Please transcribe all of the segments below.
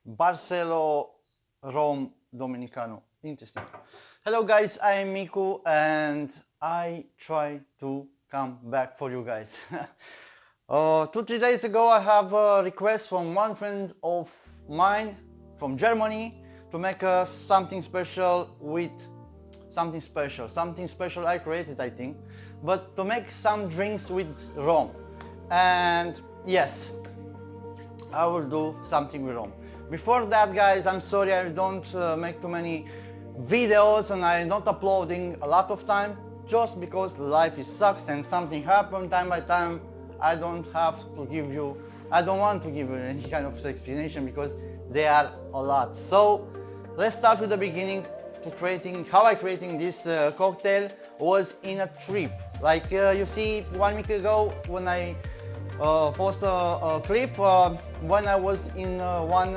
Barcelo Rom Dominicano. Interesting. Hello guys, I am Miku and I try to come back for you guys. 2-3 days ago I have a request from one friend of mine from Germany to make something special I created, I think, but to make some drinks with rum. And yes, I will do something with rum. Before that, guys, I'm sorry I don't make too many videos and I'm not uploading a lot of time, just because life sucks and something happens time by time. I don't want to give you any kind of explanation because they are a lot. So let's start with the beginning. How I creating this cocktail was in a trip. Like you see 1 week ago when I post a clip when I was in one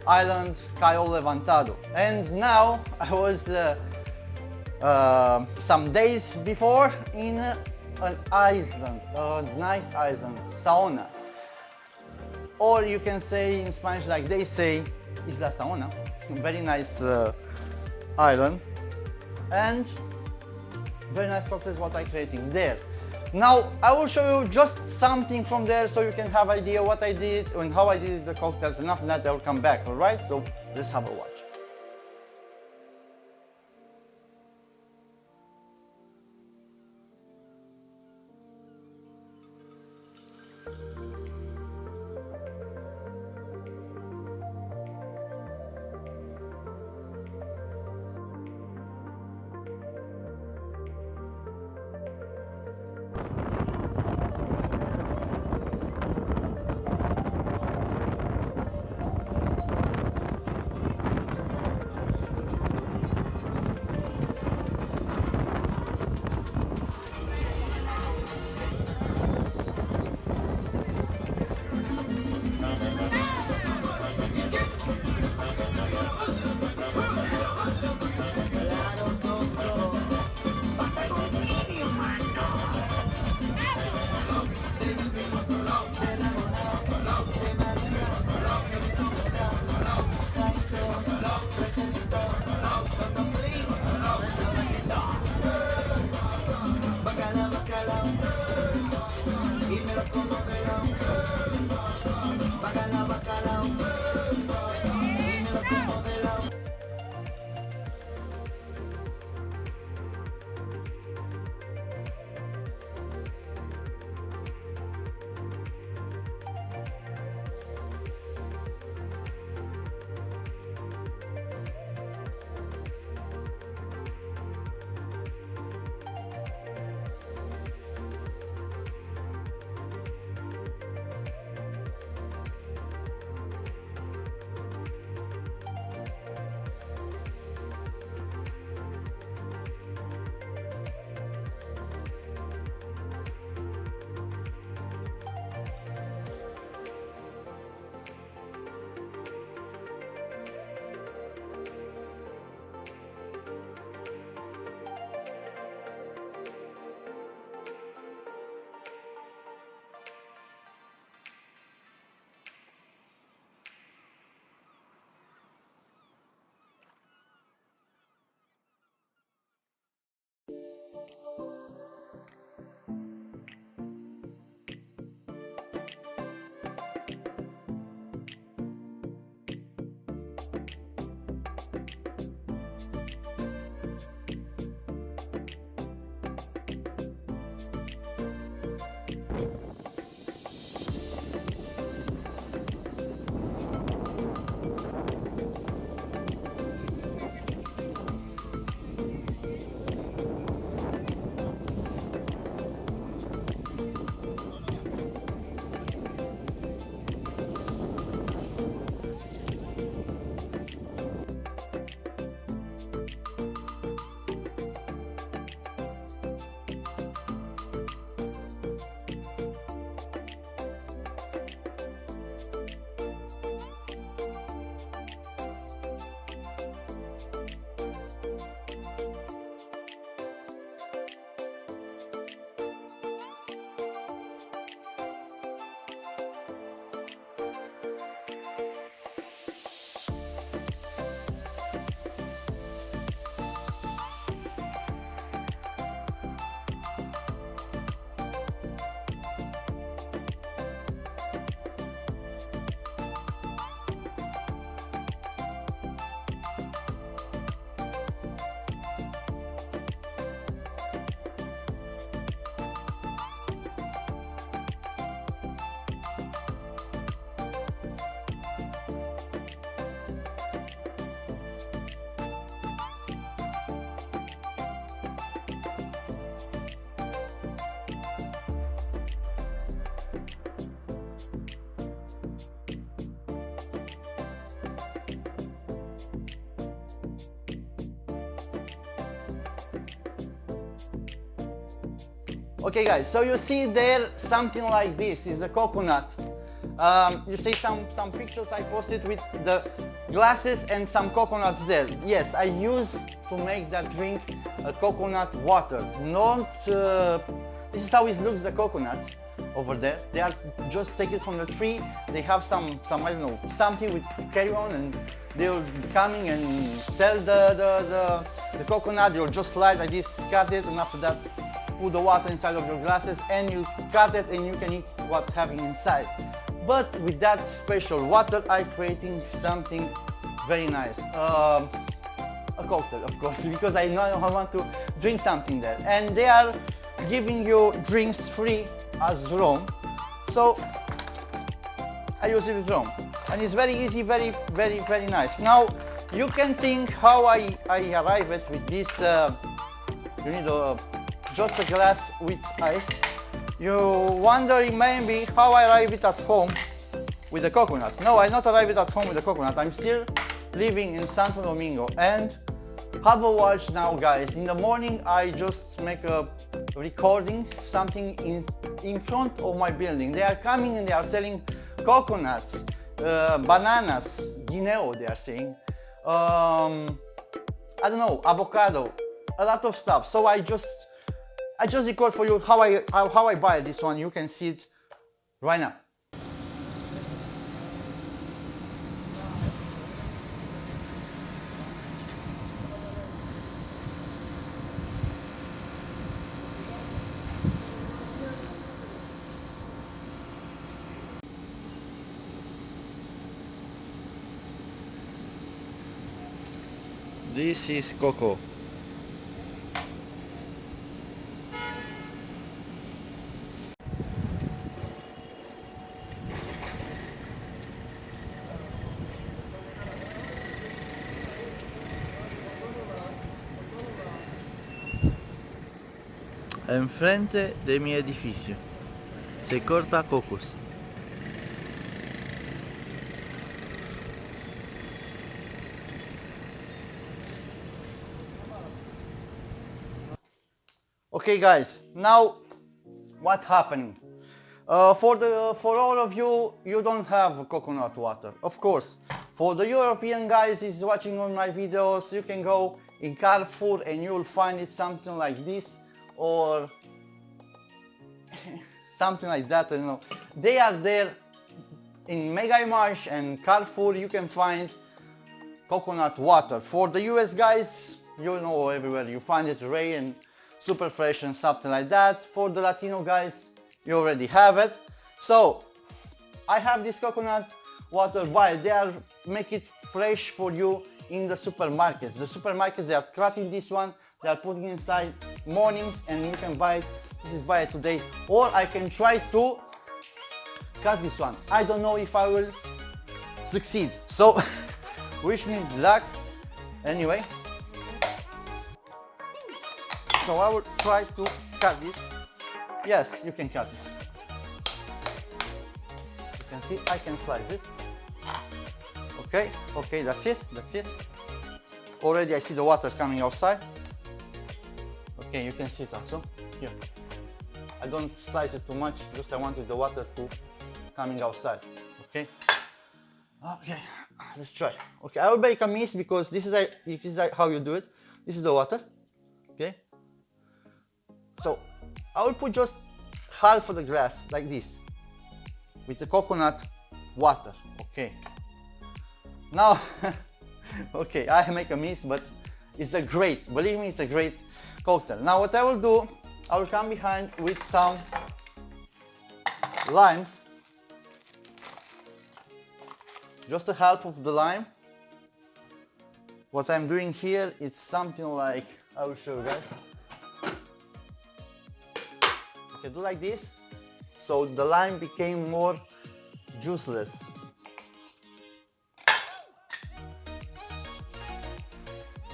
island, Cayo Levantado. And now I was some days before in an island, a nice island, Saona. Or you can say in Spanish like they say, Isla Saona. Very nice island. And very nice cocktails what I'm creating there. Now I will show you just something from there so you can have idea what I did and how I did the cocktails, and after that I will come back, alright? So let's have a watch. Okay guys, so you see there something like this is a coconut. You see some pictures I posted with the glasses and some coconuts there. Yes, I use to make that drink coconut water. Not this is how it looks, the coconuts over there. They are just take it from the tree. They have some I don't know, something with carry on, and they'll coming and sell the coconut. They'll just slide like this, cut it, and after that put the water inside of your glasses and you cut it and you can eat what's having inside. But with that special water, I'm creating something very nice. A cocktail, of course, because I know I want to drink something there. And they are giving you drinks free as rum. So I use it with rum. And it's very easy, very nice. Now, you can think how I arrive at with this, you need just a glass with ice. You wondering maybe how I arrive it at home with the coconut. No, I not arrive it at home with the coconut. I'm still living in Santo Domingo and have a watch now, guys. In the morning I just make a recording something in front of my building. They are coming and they are selling coconuts, bananas, guineo they are saying, I don't know, avocado, a lot of stuff. So I just record for you how I buy this one. You can see it right now. This is cocoa. Enfrente de mi edificio se corta cocos. Okay guys, now what's happening? For all of you, you don't have coconut water, of course. For the European guys is watching on my videos, you can go in Carrefour and you will find it something like this or something like that, I don't know. They are there in Mega Marsh and Carrefour. You can find coconut water. For the US guys, you know, everywhere you find it Ray and Super Fresh and something like that. For the Latino guys, you already have it. So I have this coconut water, but they are make it fresh for you in the supermarkets. The supermarkets, they are cutting this one, they are putting inside mornings, and you can buy it. This is buy it today, or I can try to cut this one. I don't know if I will succeed, so wish me luck anyway. So I will try to cut this. Yes, you can cut it. You can see I can slice it. Okay, that's it. Already I see the water coming outside. Okay, you can see it also here. I don't slice it too much, just I wanted the water to coming outside. Okay, let's try. Okay, I will make a mix because this is how you do it. This is the water. Okay, so I will put just half of the glass like this with the coconut water. Okay, now okay, I make a mix, but it's a great, believe me, it's a great cocktail. Now what I will do, I will come behind with some limes, just a half of the lime. What I'm doing here, it's something like, I will show you guys. Okay, do like this, so the lime became more juiceless.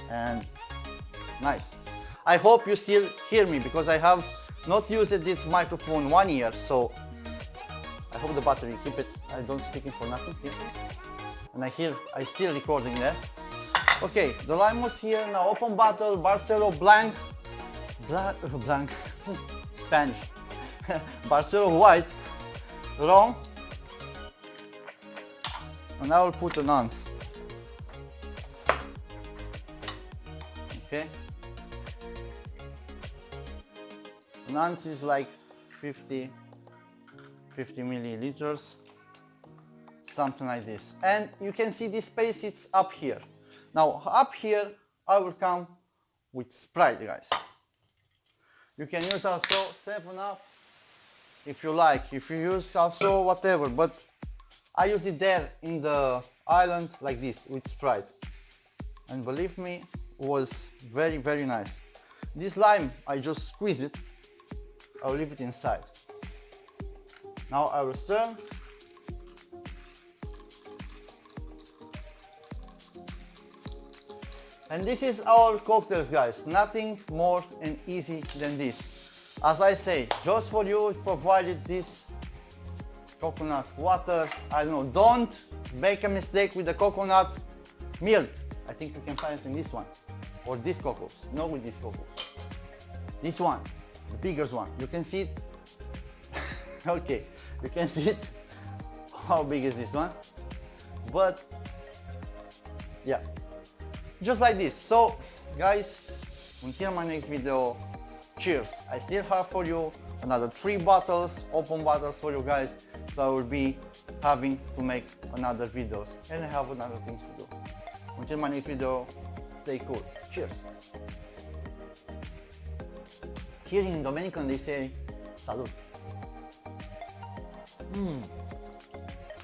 And nice. I hope you still hear me because I have not used this microphone 1 year, so I hope the battery keep it. I don't speaking for nothing here. And I still recording there. Okay, the lime was here. Now open bottle, Barcelo Blanc. Spanish. Barcelo white, rum, and I will put an ounce. Okay. An ounce is like 50 milliliters, something like this. And you can see this space, it's up here. Now up here I will come with Sprite, guys. You can use also 7-Up if you like, if you use also whatever, but I use it there in the island like this with Sprite, and believe me, it was very, very nice. This lime, I just squeeze it, I'll leave it inside. Now I will stir. And this is our cocktails, guys. Nothing more and easy than this. As I say, just for you, provided this coconut water. I don't know, don't make a mistake with the coconut milk. I think you can find it in this one. Or this cocos, not with this cocos. This one, the biggest one. You can see it. Okay, you can see it. How big is this one? But yeah, just like this. So guys, until my next video, cheers. I still have for you another 3 bottles, open bottles for you guys. So I will be having to make another videos, and I have another things to do. Until my next video, stay cool. Cheers. Here in Dominican they say salud.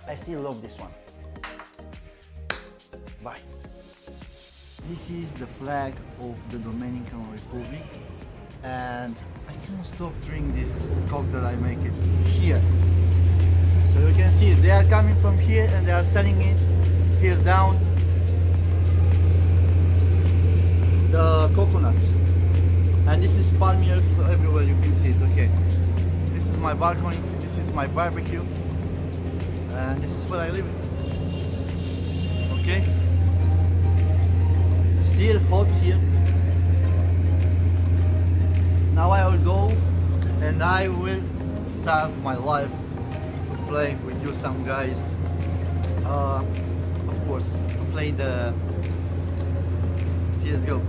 I still love this one. Bye. This is the flag of the Dominican Republic, and I can't stop drinking this cocktail. I make it here. So you can see they are coming from here and they are selling it here down the coconuts. And this is palmiers everywhere, you can see it. Okay, this is my balcony, this is my barbecue, and this is where I live. Okay, still hot here. Now I will go and I will start my life to play with you some guys, of course, to play the CSGO.